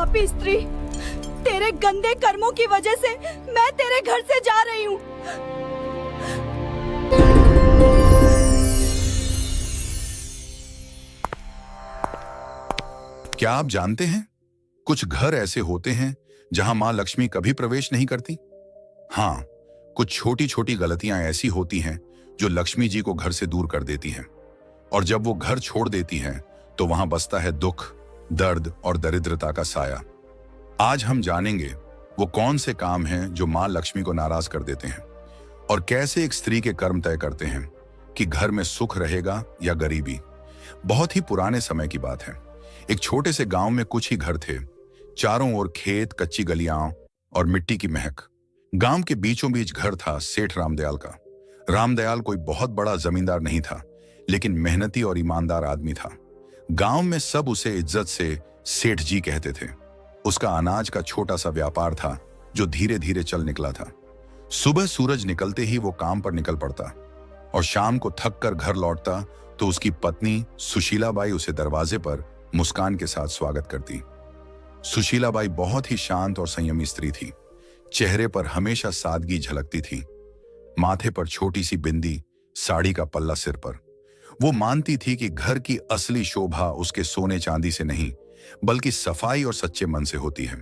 पापी स्त्री, तेरे गंदे कर्मों की वजह से मैं तेरे घर से जा रही हूँ। क्या आप जानते हैं, कुछ घर ऐसे होते हैं जहां मां लक्ष्मी कभी प्रवेश नहीं करती। हाँ, कुछ छोटी छोटी गलतियां ऐसी होती हैं जो लक्ष्मी जी को घर से दूर कर देती हैं, और जब वो घर छोड़ देती हैं तो वहां बसता है दुख, दर्द और दरिद्रता का साया। आज हम जानेंगे वो कौन से काम हैं जो मां लक्ष्मी को नाराज कर देते हैं, और कैसे एक स्त्री के कर्म तय करते हैं कि घर में सुख रहेगा या गरीबी। बहुत ही पुराने समय की बात है। एक छोटे से गांव में कुछ ही घर थे। चारों ओर खेत, कच्ची गलियां और मिट्टी की महक। गांव के बीचों बीच घर था सेठ रामदयाल का। रामदयाल कोई बहुत बड़ा जमींदार नहीं था, लेकिन मेहनती और ईमानदार आदमी था। गांव में सब उसे इज्जत से सेठ जी कहते थे। उसका अनाज का छोटा सा व्यापार था जो धीरे धीरे चल निकला था। सुबह सूरज निकलते ही वो काम पर निकल पड़ता, और शाम को थक कर घर लौटता तो उसकी पत्नी सुशीलाबाई उसे दरवाजे पर मुस्कान के साथ स्वागत करती। सुशीलाबाई बहुत ही शांत और संयमी स्त्री थी। चेहरे पर हमेशा सादगी झलकती थी। माथे पर छोटी सी बिंदी, साड़ी का पल्ला सिर पर। वो मानती थी कि घर की असली शोभा उसके सोने चांदी से नहीं, बल्कि सफाई और सच्चे मन से होती है।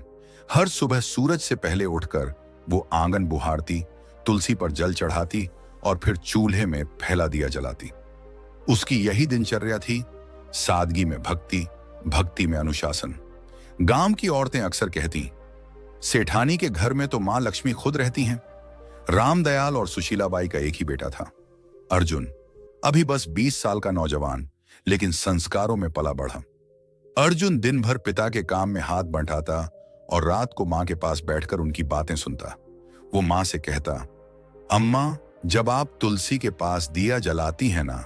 हर सुबह सूरज से पहले उठकर वो आंगन बुहारती, तुलसी पर जल चढ़ाती और फिर चूल्हे में फैला दिया जलाती। उसकी यही दिनचर्या थी, सादगी में भक्ति, भक्ति में अनुशासन। गांव की औरतें अक्सर कहती, सेठानी के घर में तो मां लक्ष्मी खुद रहती हैं। रामदयाल और सुशीलाबाई का एक ही बेटा था, अर्जुन। अभी बस 20 साल का नौजवान, लेकिन संस्कारों में पला बढ़ा। अर्जुन दिन भर पिता के काम में हाथ बंटाता और रात को मां के पास बैठकर उनकी बातें सुनता। वो मां से कहता, अम्मा, जब आप तुलसी के पास दिया जलाती हैं ना,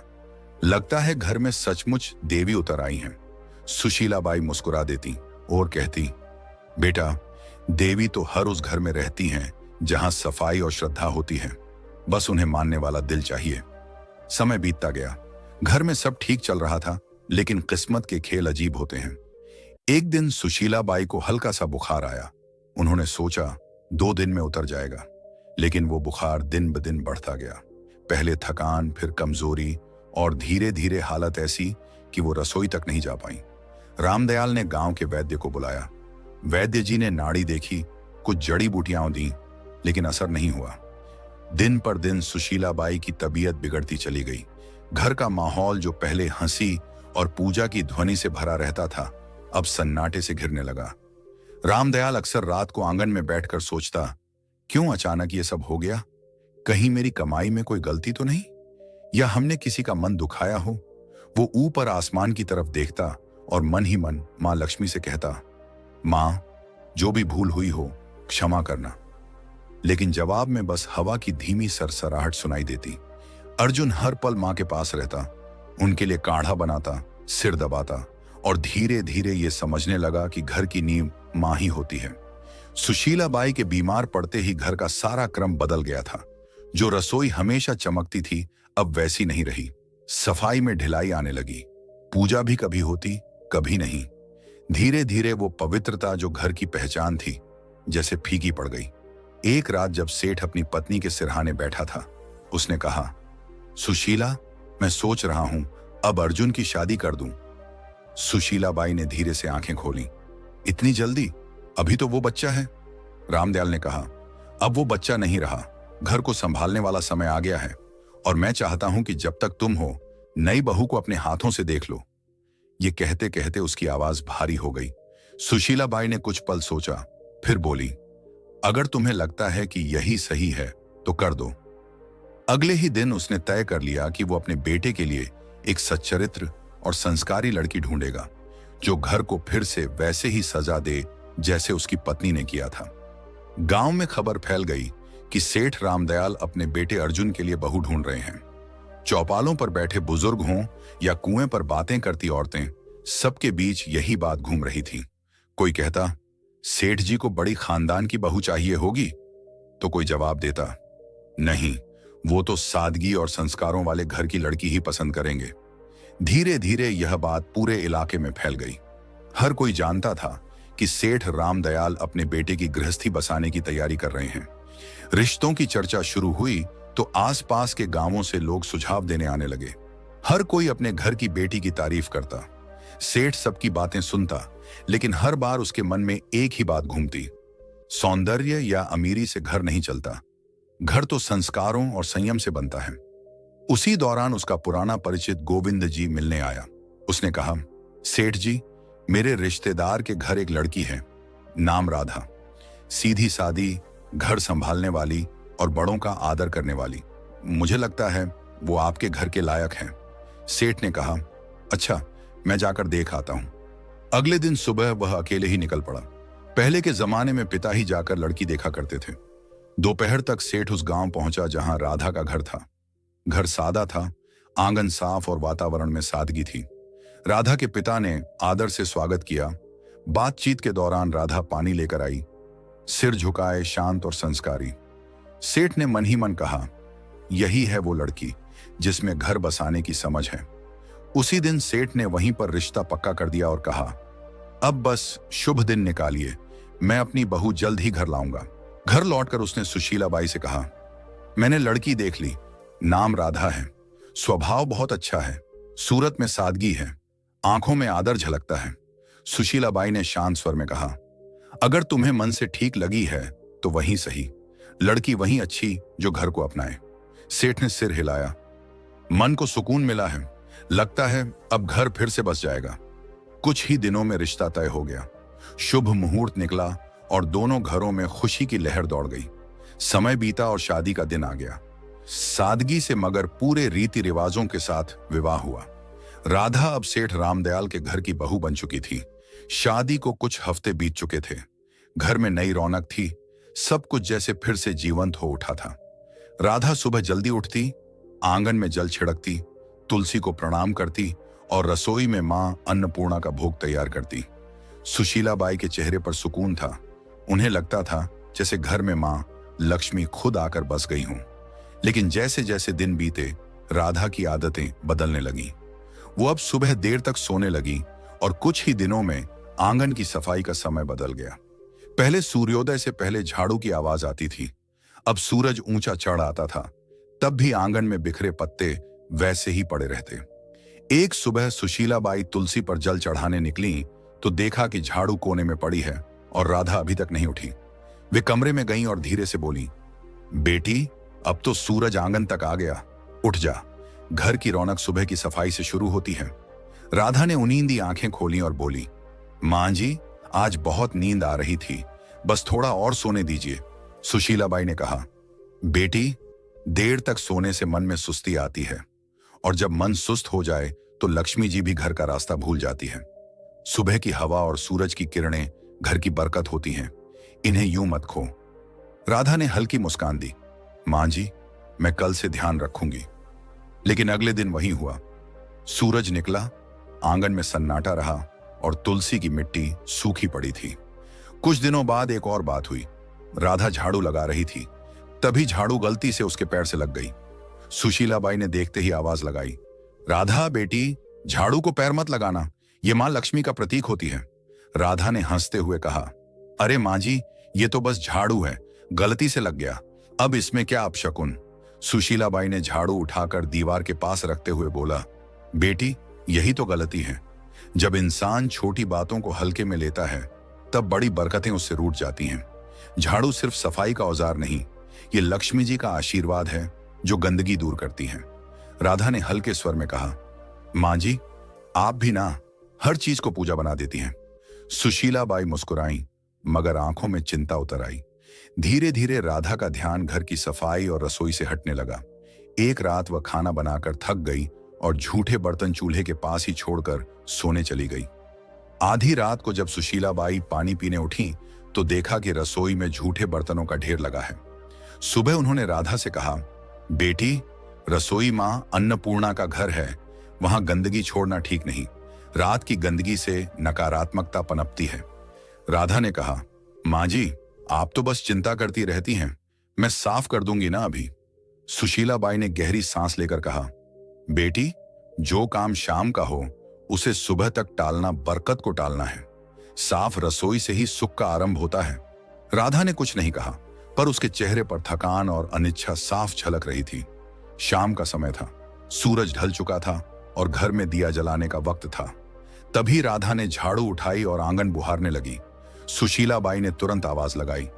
लगता है घर में सचमुच देवी उतर आई हैं। सुशीलाबाई मुस्कुरा देती और कहती, बेटा, देवी तो हर उस घर में रहती हैं जहां सफाई और श्रद्धा होती है। बस उन्हें मानने वाला दिल चाहिए। समय बीतता गया। घर में सब ठीक चल रहा था, लेकिन किस्मत के खेल अजीब होते हैं। एक दिन सुशीलाबाई को हल्का सा बुखार आया। उन्होंने सोचा 2 दिन में उतर जाएगा, लेकिन वो बुखार दिन ब दिन बढ़ता गया। पहले थकान, फिर कमजोरी, और धीरे धीरे हालत ऐसी कि वो रसोई तक नहीं जा पाई। रामदयाल ने गांव के वैद्य को बुलाया। वैद्य जी ने नाड़ी देखी, कुछ जड़ी बूटियां दी, लेकिन असर नहीं हुआ। दिन पर दिन सुशीलाबाई की तबीयत बिगड़ती चली गई। घर का माहौल जो पहले हंसी और पूजा की ध्वनि से भरा रहता था, अब सन्नाटे से घिरने लगा। रामदयाल अक्सर रात को आंगन में बैठकर सोचता, क्यों अचानक ये सब हो गया? कहीं मेरी कमाई में कोई गलती तो नहीं, या हमने किसी का मन दुखाया हो? वो ऊपर आसमान की तरफ देखता और मन ही मन मां लक्ष्मी से कहता, मां, जो भी भूल हुई हो क्षमा करना। लेकिन जवाब में बस हवा की धीमी सरसराहट सुनाई देती। अर्जुन हर पल मां के पास रहता, उनके लिए काढ़ा बनाता, सिर दबाता, और धीरे धीरे ये समझने लगा कि घर की नींव मां ही होती है। सुशीलाबाई के बीमार पड़ते ही घर का सारा क्रम बदल गया था। जो रसोई हमेशा चमकती थी, अब वैसी नहीं रही। सफाई में ढिलाई आने लगी। पूजा भी कभी होती, कभी नहीं। धीरे धीरे वो पवित्रता जो घर की पहचान थी, जैसे फीकी पड़ गई। एक रात जब सेठ अपनी पत्नी के सिरहाने बैठा था, उसने कहा, सुशीला, मैं सोच रहा हूं अब अर्जुन की शादी कर दूं। सुशीलाबाई ने धीरे से आंखें खोली। इतनी जल्दी? अभी तो वो बच्चा है। रामदयाल ने कहा, अब वो बच्चा नहीं रहा, घर को संभालने वाला समय आ गया है, और मैं चाहता हूं कि जब तक तुम हो, नई बहू को अपने हाथों से देख लो। ये कहते कहते उसकी आवाज भारी हो गई। सुशीलाबाई ने कुछ पल सोचा, फिर बोली, अगर तुम्हें लगता है कि यही सही है तो कर दो। अगले ही दिन उसने तय कर लिया कि वो अपने बेटे के लिए एक सच्चरित्र और संस्कारी लड़की ढूंढेगा, जो घर को फिर से वैसे ही सजा दे जैसे उसकी पत्नी ने किया था। गांव में खबर फैल गई कि सेठ रामदयाल अपने बेटे अर्जुन के लिए बहू ढूंढ रहे हैं। चौपालों पर बैठे बुजुर्ग हों या कुएं पर बातें करती औरतें, सबके बीच यही बात घूम रही थी। कोई कहता, सेठ जी को बड़ी खानदान की बहू चाहिए होगी, तो कोई जवाब देता, नहीं, वो तो सादगी और संस्कारों वाले घर की लड़की ही पसंद करेंगे। धीरे धीरे यह बात पूरे इलाके में फैल गई। हर कोई जानता था कि सेठ रामदयाल अपने बेटे की गृहस्थी बसाने की तैयारी कर रहे हैं। रिश्तों की चर्चा शुरू हुई तो आसपास के गांवों से लोग सुझाव देने आने लगे। हर कोई अपने घर की बेटी की तारीफ करता। सेठ सबकी बातें सुनता, लेकिन हर बार उसके मन में एक ही बात घूमती, सौंदर्य या अमीरी से घर नहीं चलता, घर तो संस्कारों और संयम से बनता है। उसी दौरान उसका पुराना परिचित गोविंद जी मिलने आया। उसने कहा, सेठ जी, मेरे रिश्तेदार के घर एक लड़की है, नाम राधा, सीधी सादी, घर संभालने वाली और बड़ों का आदर करने वाली। मुझे लगता है वो आपके घर के लायक हैं। सेठ ने कहा, अच्छा, मैं जाकर देख आता हूं। अगले दिन सुबह वह अकेले ही निकल पड़ा। पहले के जमाने में पिता ही जाकर लड़की देखा करते थे। दोपहर तक सेठ उस गांव पहुंचा जहां राधा का घर था। घर सादा था, आंगन साफ और वातावरण में सादगी थी। राधा के पिता ने आदर से स्वागत किया। बातचीत के दौरान राधा पानी लेकर आई, सिर झुकाए, शांत और संस्कारी। सेठ ने मन ही मन कहा, यही है वो लड़की जिसमें घर बसाने की समझ है। उसी दिन सेठ ने वहीं पर रिश्ता पक्का कर दिया और कहा, अब बस शुभ दिन निकालिए, मैं अपनी बहू जल्द ही घर लाऊंगा। घर लौटकर उसने सुशीला बाई से कहा, मैंने लड़की देख ली, नाम राधा है, स्वभाव बहुत अच्छा है, सूरत में सादगी है, आंखों में आदर झलकता है। सुशीला बाई ने शांत स्वर में कहा, अगर तुम्हें मन से ठीक लगी है तो वहीं सही, लड़की वहीं अच्छी जो घर को अपनाए। सेठ ने सिर हिलाया, मन को सुकून मिला है, लगता है अब घर फिर से बस जाएगा। कुछ ही दिनों में रिश्ता तय हो गया। शुभ मुहूर्त निकला और दोनों घरों में खुशी की लहर दौड़ गई। समय बीता और शादी का दिन आ गया। सादगी से मगर पूरे रीति रिवाजों के साथ विवाह हुआ। राधा अब सेठ रामदयाल के घर की बहू बन चुकी थी। शादी को कुछ हफ्ते बीत चुके थे। घर में नई रौनक थी, सब कुछ जैसे फिर से जीवंत हो उठा था। राधा सुबह जल्दी उठती, आंगन में जल छिड़कती, तुलसी को प्रणाम करती और रसोई में मां अन्नपूर्णा का भोग तैयार करती। सुशीला बाई के चेहरे पर सुकून था। उन्हें लगता था जैसे घर में मां लक्ष्मी खुद आकर बस गई हूं। लेकिन जैसे जैसे दिन बीते, राधा की आदतें बदलने लगीं। वो अब सुबह देर तक सोने लगी और कुछ ही दिनों में आंगन की सफाई का समय बदल गया। पहले सूर्योदय से पहले झाड़ू की आवाज आती थी, अब सूरज ऊंचा चढ़ आता था, तब भी आंगन में बिखरे पत्ते वैसे ही पड़े रहते। एक सुबह सुशीला बाई तुलसी पर जल चढ़ाने निकली तो देखा कि झाड़ू कोने में पड़ी है और राधा अभी तक नहीं उठी। वे कमरे में गईं और धीरे से बोली, बेटी, अब तो सूरज आंगन तक आ गया, उठ जा, घर की रौनक सुबह की सफाई से शुरू होती है। राधा ने उनींदी आंखें खोली और बोली, मां जी, आज बहुत नींद आ रही थी, बस थोड़ा और सोने दीजिए। सुशीला बाई ने कहा, बेटी, देर तक सोने से मन में सुस्ती आती है और जब मन सुस्त हो जाए तो लक्ष्मी जी भी घर का रास्ता भूल जाती है। सुबह की हवा और सूरज की किरणें घर की बरकत होती हैं, इन्हें यूं मत खो। राधा ने हल्की मुस्कान दी, मां जी, मैं कल से ध्यान रखूंगी। लेकिन अगले दिन वही हुआ। सूरज निकला, आंगन में सन्नाटा रहा और तुलसी की मिट्टी सूखी पड़ी थी। कुछ दिनों बाद एक और बात हुई। राधा झाड़ू लगा रही थी, तभी झाड़ू गलती से उसके पैर से लग गई। सुशीला बाई ने देखते ही आवाज लगाई, राधा बेटी, झाड़ू को पैर मत लगाना, ये मां लक्ष्मी का प्रतीक होती है। राधा ने हंसते हुए कहा, अरे मां जी, ये तो बस झाड़ू है, गलती से लग गया, अब इसमें क्या अपशकुन। सुशीला बाई ने झाड़ू उठाकर दीवार के पास रखते हुए बोला, बेटी, यही तो गलती है। जब इंसान छोटी बातों को हल्के में लेता है तब बड़ी बरकतें उससे रूठ जाती हैं। झाड़ू सिर्फ सफाई का औजार नहीं, ये लक्ष्मी जी का आशीर्वाद है जो गंदगी दूर करती है। राधा ने हल्के स्वर में कहा, मां जी, आप भी ना हर चीज को पूजा बना देती हैं। सुशीला बाई मुस्कुराई, मगर आंखों में चिंता उतर आई। धीरे धीरे राधा का ध्यान घर की सफाई और रसोई से हटने लगा। एक रात वह खाना बनाकर थक गई और झूठे बर्तन चूल्हे के पास ही छोड़कर सोने चली गई। आधी रात को जब सुशीला बाई पानी पीने उठी तो देखा कि रसोई में झूठे बर्तनों का ढेर लगा है। सुबह उन्होंने राधा से कहा, बेटी, रसोई मां अन्नपूर्णा का घर है, वहां गंदगी छोड़ना ठीक नहीं, रात की गंदगी से नकारात्मकता पनपती है। राधा ने कहा, मां जी, आप तो बस चिंता करती रहती हैं, मैं साफ कर दूंगी ना अभी। सुशीला बाई ने गहरी सांस लेकर कहा, बेटी, जो काम शाम का हो उसे सुबह तक टालना बरकत को टालना है। साफ रसोई से ही सुख का आरंभ होता है। राधा ने कुछ नहीं कहा, पर उसके चेहरे पर थकान और अनिच्छा साफ झलक रही थी। शाम का समय था, सूरज ढल चुका था और घर में दिया जलाने का वक्त था। तभी राधा ने झाड़ू उठाई और आंगन बुहारने लगी। सुशीला बाई ने तुरंत आवाज लगाई,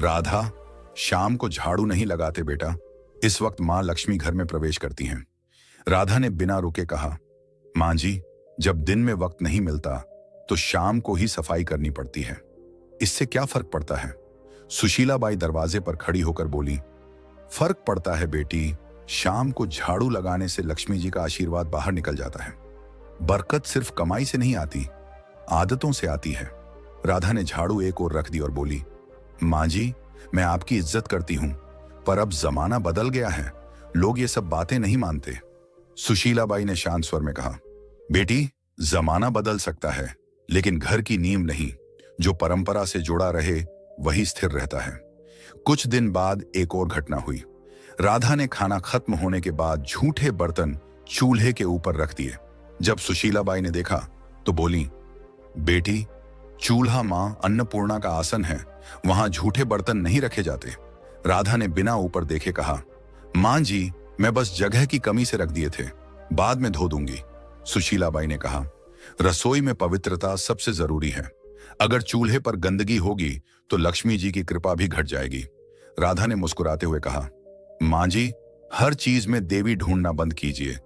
राधा, शाम को झाड़ू नहीं लगाते बेटा, इस वक्त मां लक्ष्मी घर में प्रवेश करती हैं। राधा ने बिना रुके कहा, मां जी, जब दिन में वक्त नहीं मिलता तो शाम को ही सफाई करनी पड़ती है, इससे क्या फर्क पड़ता है? सुशीला बाई दरवाजे पर खड़ी होकर बोली, फर्क पड़ता है बेटी, शाम को झाड़ू लगाने से लक्ष्मी जी का आशीर्वाद बाहर निकल जाता है। बरकत सिर्फ कमाई से नहीं आती, आदतों से आती है। राधा ने झाड़ू एक ओर रख दी और बोली, मां जी, मैं आपकी इज्जत करती हूं, पर अब जमाना बदल गया है, लोग ये सब बातें नहीं मानते। सुशीला बाई ने शांत स्वर में कहा, बेटी, जमाना बदल सकता है, लेकिन घर की नींव नहीं। जो परंपरा से जुड़ा रहे वही स्थिर रहता है। कुछ दिन बाद एक और घटना हुई। राधा ने खाना खत्म होने के बाद झूठे बर्तन चूल्हे के ऊपर रख दिए। जब सुशीला बाई ने देखा तो बोली, बेटी, चूल्हा मां अन्नपूर्णा का आसन है, वहां झूठे बर्तन नहीं रखे जाते। राधा ने बिना ऊपर देखे कहा, मां जी, मैं बस जगह की कमी से रख दिए थे, बाद में धो दूंगी। सुशीला बाई ने कहा, रसोई में पवित्रता सबसे जरूरी है। अगर चूल्हे पर गंदगी होगी तो लक्ष्मी जी की कृपा भी घट जाएगी। राधा ने मुस्कुराते हुए कहा, मां जी, हर चीज में देवी ढूंढना बंद कीजिए।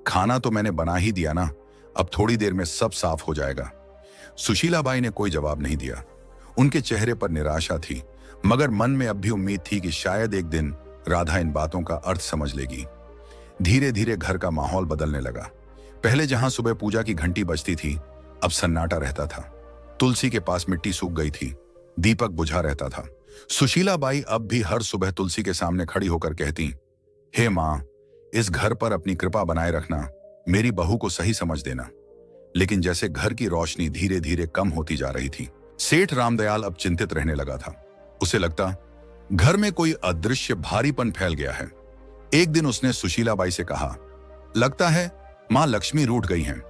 खाना तो मैंने बना ही दिया ना, अब थोड़ी देर में सब साफ हो जाएगा। सुशीला बाई ने कोई जवाब नहीं दिया। उनके चेहरे पर निराशा थी, मगर मन में अब भी उम्मीद थी कि शायद एक दिन राधा इन बातों का अर्थ समझ लेगी। धीरे धीरे घर का माहौल बदलने लगा। पहले जहां सुबह पूजा की घंटी बजती थी, अब सन्नाटा रहता था। तुलसी के पास मिट्टी सूख गई थी, दीपक बुझा रहता था। सुशीला बाई अब भी हर सुबह तुलसी के सामने खड़ी होकर कहती, हे मां, इस घर पर अपनी कृपा बनाए रखना, मेरी बहू को सही समझ देना। लेकिन जैसे घर की रोशनी धीरे धीरे कम होती जा रही थी, सेठ रामदयाल अब चिंतित रहने लगा था। उसे लगता घर में कोई अदृश्य भारीपन फैल गया है। एक दिन उसने सुशीला बाई से कहा, लगता है मां लक्ष्मी रूठ गई हैं।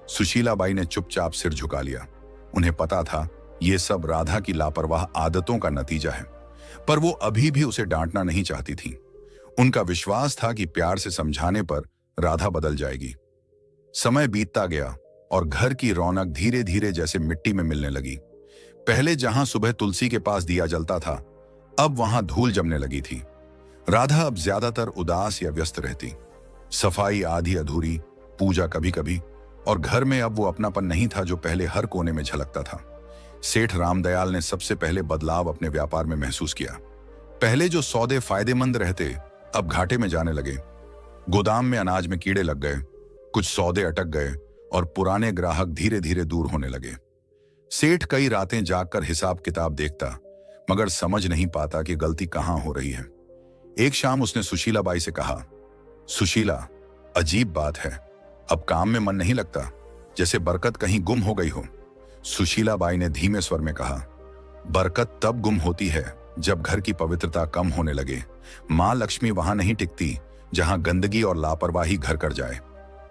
सुशीला बाई ने चुपचाप सिर झुका लिया। उन्हें पता था यह सब राधा की लापरवाह आदतों का नतीजा है, पर वो अभी भी उसे डांटना नहीं चाहती थी। उनका विश्वास था कि प्यार से समझाने पर राधा बदल जाएगी। समय बीतता गया और घर की रौनक धीरे धीरे जैसे मिट्टी में मिलने लगी। पहले जहां सुबह तुलसी के पास दिया जलता था, अब वहां धूल जमने लगी थी। राधा अब ज्यादातर उदास या व्यस्त रहती। सफाई आधी अधूरी, पूजा कभी कभी, और घर में अब वो अपनापन नहीं था जो पहले हर कोने में झलकता था। सेठ रामदयाल ने सबसे पहले बदलाव अपने व्यापार में महसूस किया। पहले जो सौदे फायदेमंद रहते, अब घाटे में जाने लगे। गोदाम में अनाज में कीड़े लग गए, कुछ सौदे अटक गए और पुराने ग्राहक धीरे धीरे दूर होने लगे। सेठ कई रातें जागकर हिसाब किताब देखता, मगर समझ नहीं पाता कि गलती कहां हो रही है। एक शाम उसने सुशीला बाई से कहा, सुशीला, अजीब बात है, अब काम में मन नहीं लगता, जैसे बरकत कहीं गुम हो गई हो। सुशीला बाई ने धीमे स्वर में कहा, बरकत तब गुम होती है जब घर की पवित्रता कम होने लगे। मां लक्ष्मी वहां नहीं टिकती जहां गंदगी और लापरवाही घर कर जाए।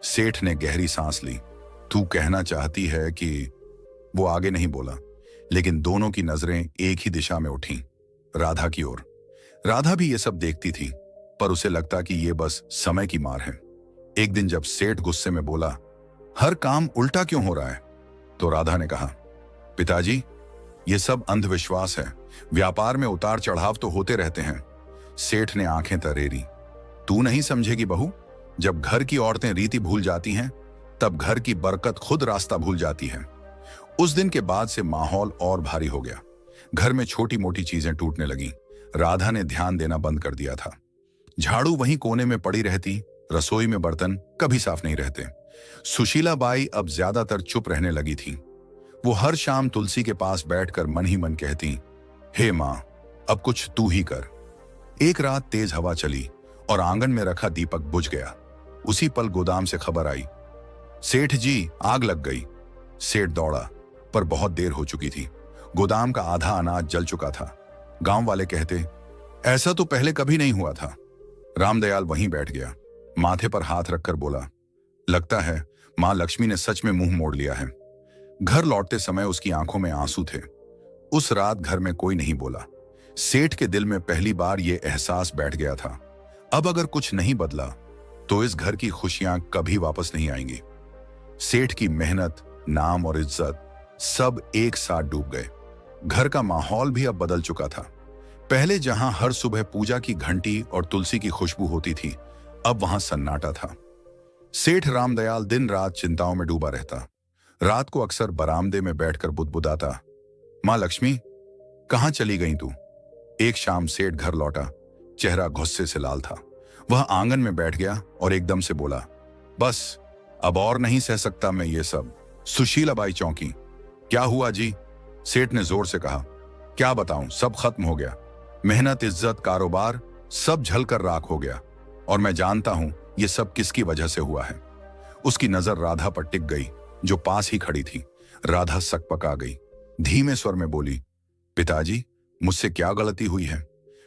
सेठ ने गहरी सांस ली। तू कहना चाहती है कि... वो आगे नहीं बोला, लेकिन दोनों की नजरें एक ही दिशा में उठीं, राधा की ओर। राधा भी ये सब देखती थी, पर उसे लगता कि ये बस समय की मार है। एक दिन जब सेठ गुस्से में बोला, हर काम उल्टा क्यों हो रहा है, तो राधा ने कहा, पिताजी, ये सब अंधविश्वास है, व्यापार में उतार चढ़ाव तो होते रहते हैं। सेठ ने आंखें तरेरी। तू नहीं समझेगी बहू, जब घर की औरतें रीति भूल जाती हैं, तब घर की बरकत खुद रास्ता भूल जाती है। उस दिन के बाद से माहौल और भारी हो गया। घर में छोटी मोटी चीजें टूटने लगीं। राधा ने ध्यान देना बंद कर दिया था। झाड़ू वहीं कोने में पड़ी रहती, रसोई में बर्तन कभी साफ नहीं रहते। सुशीला बाई अब ज्यादातर चुप रहने लगी थी। वो हर शाम तुलसी के पास बैठकर मन ही मन कहती, हे मां, अब कुछ तू ही कर। एक रात तेज हवा चली और आंगन में रखा दीपक बुझ गया। उसी पल गोदाम से खबर आई, सेठ जी, आग लग गई। सेठ दौड़ा, पर बहुत देर हो चुकी थी। गोदाम का आधा अनाज जल चुका था। गांव वाले कहते, ऐसा तो पहले कभी नहीं हुआ था। रामदयाल वहीं बैठ गया, माथे पर हाथ रखकर बोला, लगता है मां लक्ष्मी ने सच में मुंह मोड़ लिया है। घर लौटते समय उसकी आंखों में आंसू थे। उस रात घर में कोई नहीं बोला। सेठ के दिल में पहली बार यह एहसास बैठ गया था, अब अगर कुछ नहीं बदला तो इस घर की खुशियां कभी वापस नहीं आएंगी। सेठ की मेहनत, नाम और इज्जत सब एक साथ डूब गए। घर का माहौल भी अब बदल चुका था। पहले जहां हर सुबह पूजा की घंटी और तुलसी की खुशबू होती थी, अब वहां सन्नाटा था। सेठ रामदयाल दिन रात चिंताओं में डूबा रहता। रात को अक्सर बरामदे में बैठकर बुदबुदाता, मां लक्ष्मी, कहां चली गई तू? एक शाम सेठ घर लौटा, चेहरा गुस्से से लाल था। वह आंगन में बैठ गया और एकदम से बोला, बस अब और नहीं सह सकता मैं ये सब। सुशीलाबाई चौंकी। क्या हुआ जी? सेठ ने जोर से कहा। क्या बताऊं, सब खत्म हो गया। मेहनत, इज्जत, कारोबार सब झलकर राख हो गया। और मैं जानता हूं ये सब किसकी वजह से हुआ है। उसकी नजर राधा पर टिक गई, जो पास ही खड़ी थी। राधा सकपका गई, धीमे स्वर में बोली, पिताजी, मुझसे क्या गलती हुई है?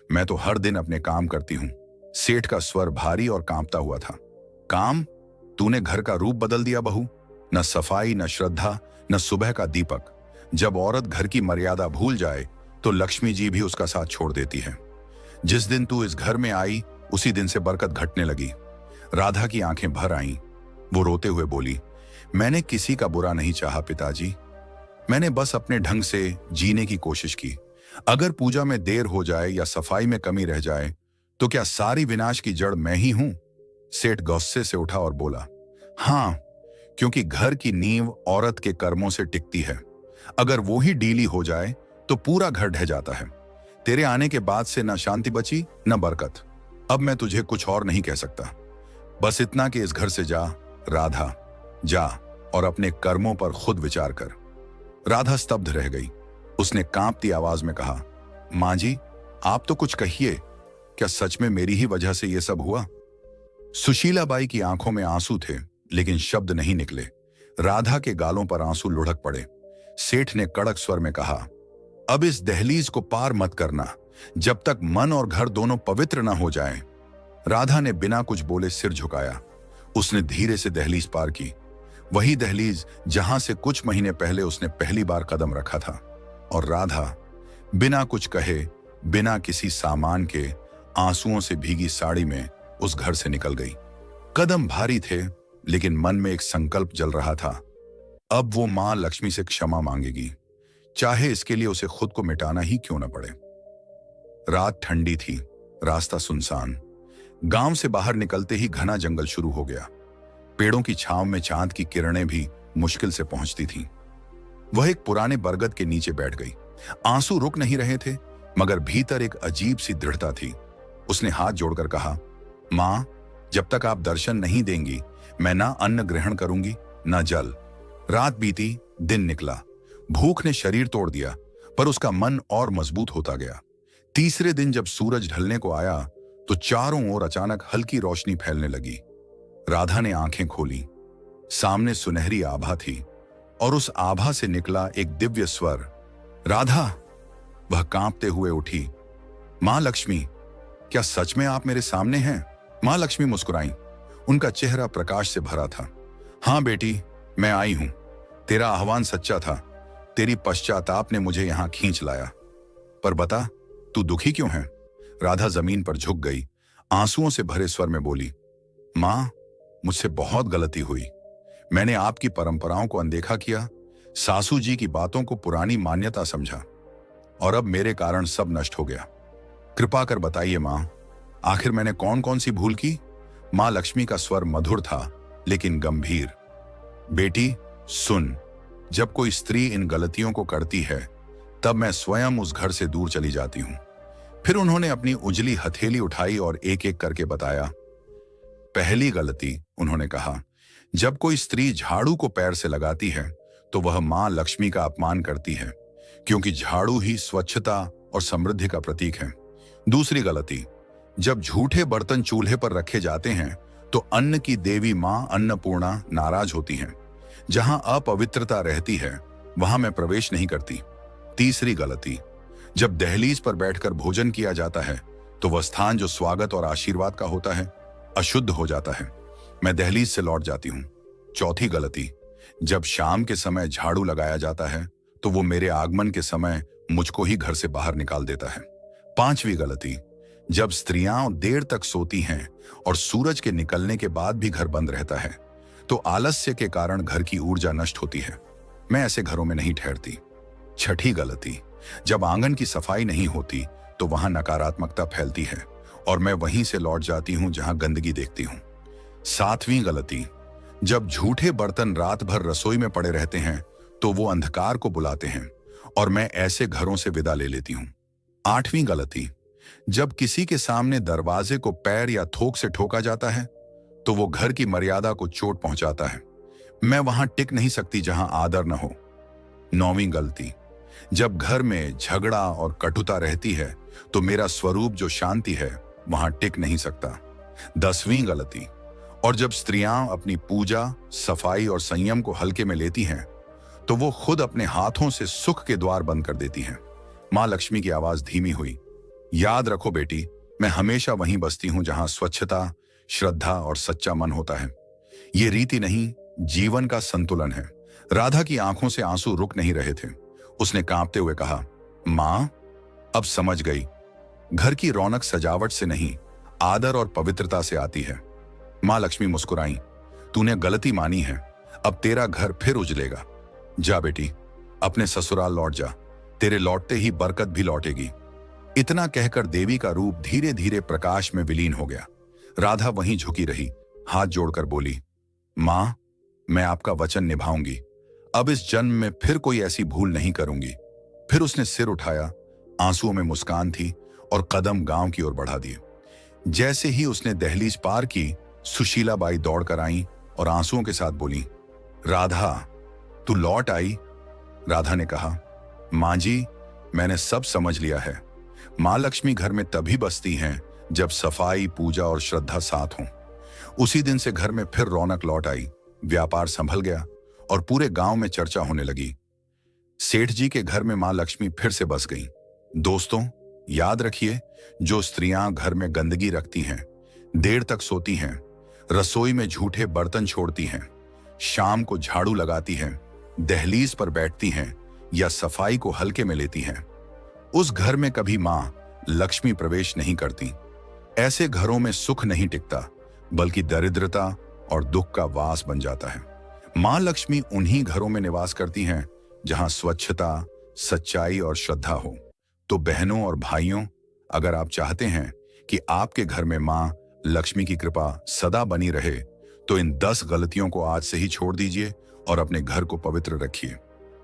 मैं तो हर दिन अपने काम करती हूं। सेठ का स्वर भारी और कांपता हुआ था। काम? तूने घर का रूप बदल दिया बहू। न सफाई, न श्रद्धा, न सुबह का दीपक। जब औरत घर की मर्यादा भूल जाए तो लक्ष्मी जी भी उसका साथ छोड़ देती है। जिस दिन तू इस घर में आई, उसी दिन से बरकत घटने लगी। राधा की आंखें भर आईं। वो रोते हुए बोली, मैंने किसी का बुरा नहीं चाहा पिताजी। मैंने बस अपने ढंग से जीने की कोशिश की। अगर पूजा में देर हो जाए या सफाई में कमी रह जाए तो क्या सारी विनाश की जड़ मैं ही हूं? सेठ गुस्से से उठा और बोला, हां, क्योंकि घर की नींव औरत के कर्मों से टिकती है। अगर वो ही ढीली हो जाए तो पूरा घर ढह जाता है। तेरे आने के बाद से न शांति बची न बरकत। अब मैं तुझे कुछ और नहीं कह सकता, बस इतना कि इस घर से जा। राधा, जा और अपने कर्मों पर खुद विचार कर। राधा स्तब्ध रह गई। उसने कांपती आवाज में कहा, मां जी, आप तो कुछ कहिए। क्या सच में मेरी ही वजह से यह सब हुआ? सुशीलाबाई की आंखों में आंसू थे, लेकिन शब्द नहीं निकले। राधा के गालों पर आंसू लुढ़क पड़े। सेठ ने कड़क स्वर में कहा, अब इस दहलीज को पार मत करना जब तक मन और घर दोनों पवित्र न हो जाएं। राधा ने बिना कुछ बोले सिर झुकाया। उसने धीरे से दहलीज पार की, वही दहलीज जहां से कुछ महीने पहले उसने पहली बार कदम रखा था। और राधा बिना कुछ कहे, बिना किसी सामान के, आंसुओं से भीगी साड़ी में उस घर से निकल गई। कदम भारी थे, लेकिन मन में एक संकल्प जल रहा था। अब वो मां लक्ष्मी से क्षमा मांगेगी, चाहे इसके लिए उसे खुद को मिटाना ही क्यों न पड़े। रात ठंडी थी, रास्ता सुनसान। गांव से बाहर निकलते ही घना जंगल शुरू हो गया। पेड़ों की छांव में चांद की किरणें भी मुश्किल से पहुंचती थीं। वह एक पुराने बरगद के नीचे बैठ गई। आंसू रुक नहीं रहे थे, मगर भीतर एक अजीब सी दृढ़ता थी। उसने हाथ जोड़कर कहा, मां, जब तक आप दर्शन नहीं देंगी, मैं ना अन्न ग्रहण करूंगी ना जल। रात बीती, दिन निकला। भूख ने शरीर तोड़ दिया, पर उसका मन और मजबूत होता गया। तीसरे दिन जब सूरज ढलने को आया तो चारों ओर अचानक हल्की रोशनी फैलने लगी। राधा ने आंखें खोली। सामने सुनहरी आभा थी और उस आभा से निकला एक दिव्य स्वर, राधा। वह कांपते हुए उठी। मां लक्ष्मी, क्या सच में आप मेरे सामने हैं? मां लक्ष्मी मुस्कुराई। उनका चेहरा प्रकाश से भरा था। हां बेटी, मैं आई हूं। तेरा आह्वान सच्चा था। तेरी पश्चाताप ने मुझे यहां खींच लाया। पर बता, तू दुखी क्यों है? राधा जमीन पर झुक गई, आंसुओं से भरे स्वर में बोली, मां, मुझसे बहुत गलती हुई। मैंने आपकी परंपराओं को अनदेखा किया, सासू जी की बातों को पुरानी मान्यता समझा, और अब मेरे कारण सब नष्ट हो गया। कृपा कर बताइए मां, आखिर मैंने कौन कौन सी भूल की? मां लक्ष्मी का स्वर मधुर था लेकिन गंभीर। बेटी सुन, जब कोई स्त्री इन गलतियों को करती है, तब मैं स्वयं उस घर से दूर चली जाती हूं। फिर उन्होंने अपनी उजली हथेली उठाई और एक एक करके बताया। पहली गलती, उन्होंने कहा, जब कोई स्त्री झाड़ू को पैर से लगाती है तो वह मां लक्ष्मी का अपमान करती है, क्योंकि झाड़ू ही स्वच्छता और समृद्धि का प्रतीक है। दूसरी गलती, जब झूठे बर्तन चूल्हे पर रखे जाते हैं तो अन्न की देवी मां अन्नपूर्णा नाराज होती हैं। जहां अपवित्रता रहती है वहां मैं प्रवेश नहीं करती। तीसरी गलती, जब दहलीज पर बैठकर भोजन किया जाता है तो वह स्थान जो स्वागत और आशीर्वाद का होता है अशुद्ध हो जाता है। मैं दहलीज से लौट जाती हूँ। चौथी गलती, जब शाम के समय झाड़ू लगाया जाता है तो वो मेरे आगमन के समय मुझको ही घर से बाहर निकाल देता है। 5वीं गलती, जब स्त्रियां देर तक सोती हैं और सूरज के निकलने के बाद भी घर बंद रहता है तो आलस्य के कारण घर की ऊर्जा नष्ट होती है। मैं ऐसे घरों में नहीं ठहरती। 6ठी गलती, जब आंगन की सफाई नहीं होती तो वहां नकारात्मकता फैलती है और मैं वहीं से लौट जाती हूं जहां गंदगी देखती हूं। 7वीं गलती, जब झूठे बर्तन रात भर रसोई में पड़े रहते हैं तो वो अंधकार को बुलाते हैं और मैं ऐसे घरों से विदा ले लेती हूं। 8वीं गलती, जब किसी के सामने दरवाजे को पैर या थोक से ठोका जाता है तो वो घर की मर्यादा को चोट पहुंचाता है। मैं वहां टिक नहीं सकती जहां आदर न हो। 9वीं गलती, जब घर में झगड़ा और कटुता रहती है तो मेरा स्वरूप जो शांति है वहां टिक नहीं सकता। 10वीं गलती, और जब स्त्रियां अपनी पूजा, सफाई और संयम को हल्के में लेती हैं तो वो खुद अपने हाथों से सुख के द्वार बंद कर देती हैं। मां लक्ष्मी की आवाज धीमी हुई, याद रखो बेटी, मैं हमेशा वहीं बसती हूं जहां स्वच्छता, श्रद्धा और सच्चा मन होता है। ये रीति नहीं, जीवन का संतुलन है। राधा की आंखों से आंसू रुक नहीं रहे थे। उसने कांपते हुए कहा, मां, अब समझ गई, घर की रौनक सजावट से नहीं, आदर और पवित्रता से आती है। मां लक्ष्मी मुस्कुराई, तूने गलती मानी है, अब तेरा घर फिर उजलेगा। जा बेटी, अपने ससुराल लौट जा, तेरे लौटते ही बरकत भी लौटेगी। इतना कहकर देवी का रूप धीरे धीरे प्रकाश में विलीन हो गया। राधा वहीं झुकी रही, हाथ जोड़कर बोली, मां, मैं आपका वचन निभाऊंगी, अब इस जन्म में फिर कोई ऐसी भूल नहीं करूंगी। फिर उसने सिर उठाया, आंसुओं में मुस्कान थी और कदम गांव की ओर बढ़ा दिए। जैसे ही उसने दहलीज पार की, सुशीला बाई दौड़कर आई और आंसुओं के साथ बोली, राधा, तू लौट आई। राधा ने कहा, मां जी, मैंने सब समझ लिया है। मां लक्ष्मी घर में तभी बसती हैं जब सफाई, पूजा और श्रद्धा साथ हों। उसी दिन से घर में फिर रौनक लौट आई, व्यापार संभल गया और पूरे गांव में चर्चा होने लगी। सेठ जी के घर में मां लक्ष्मी फिर से बस गईं। दोस्तों, याद रखिए, जो स्त्रियां घर में गंदगी रखती हैं, देर तक सोती हैं, रसोई में झूठे बर्तन छोड़ती हैं, शाम को झाड़ू लगाती हैं, दहलीज पर बैठती हैं या सफाई को हल्के में लेती हैं, उस घर में कभी मां लक्ष्मी प्रवेश नहीं करती। ऐसे घरों में सुख नहीं टिकता, बल्कि दरिद्रता और दुख का वास बन जाता है। मां लक्ष्मी उन्हीं घरों में निवास करती हैं जहां स्वच्छता, सच्चाई और श्रद्धा हो। तो बहनों और भाइयों, अगर आप चाहते हैं कि आपके घर में मां लक्ष्मी की कृपा सदा बनी रहे तो इन 10 गलतियों को आज से ही छोड़ दीजिए और अपने घर को पवित्र रखिए।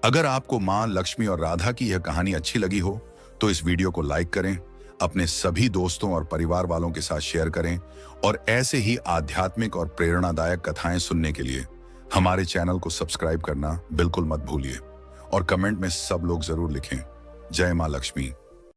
अगर आपको मां लक्ष्मी और राधा की यह कहानी अच्छी लगी हो तो इस वीडियो को लाइक करें, अपने सभी दोस्तों और परिवार वालों के साथ शेयर करें और ऐसे ही आध्यात्मिक और प्रेरणादायक कथाएं सुनने के लिए हमारे चैनल को सब्सक्राइब करना बिल्कुल मत भूलिए और कमेंट में सब लोग जरूर लिखें, जय मां लक्ष्मी।